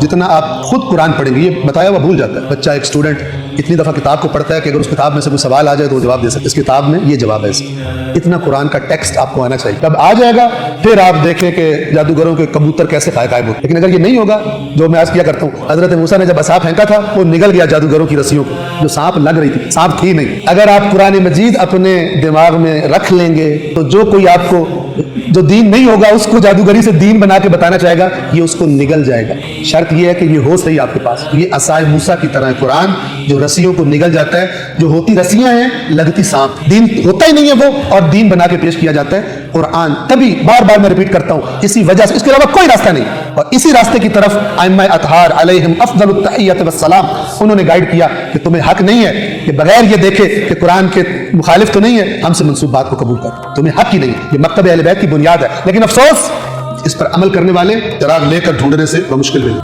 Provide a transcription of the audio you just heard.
जितना आप खुद कुरान पढ़ेंगे, ये बताया हुआ भूल जाता है बच्चा। एक स्टूडेंट इतनी दफ़ा किताब को पढ़ता है कि अगर उस किताब में से कोई सवाल आ जाए तो वो जवाब दे सकते, इस किताब में ये जवाब है इसका। इतना कुरान का टेक्स्ट आपको आना चाहिए, तब आ जाएगा। फिर आप देखें कि जादूगरों के कबूतर कैसे गायब होते। लेकिन अगर ये नहीं होगा, जो मैं आज किया करता हूँ, हजरत मूसा ने जब असा फेंका था वो निगल गया जादूगरों की रस्सियों को, जो सांप लग रही थी, सांप थी नहीं। अगर आप कुरान मजीद अपने दिमाग में रख लेंगे तो जो कोई आपको जो दीन नहीं होगा उसको जादूगरी से दीन बना के बताना चाहेगा, ये उसको निगल जाएगा। शर्त ये है कि ये हो सही आपके पास। ये असाए मूसा की तरह है कुरान, जो रस्सियों को निगल जाता है। जो होती रस्सियां हैं लगती सांप, दीन होता ही नहीं है वो, और दीन बना के पेश किया जाता है कुरान। तभी बार बार मैं रिपीट करता हूं, इसी वजह से, इसके अलावा कोई रास्ता नहीं। और इसी रास्ते की तरफ आइम्मा अतहार अलैहिम अफजलुत तहियत वस्सलाम, उन्होंने गाइड किया कि तुम्हें हक नहीं है कि बगैर ये देखे कि कुरान के मुखालिफ तो नहीं है, हमसे मंसूब बात को कबूल कर, तुम्हें हक ही नहीं। ये मकतब अहले बैत की बुनियाद है। लेकिन अफसोस, इस पर अमल करने वाले चिराग लेकर ढूंढने से मुश्किल है।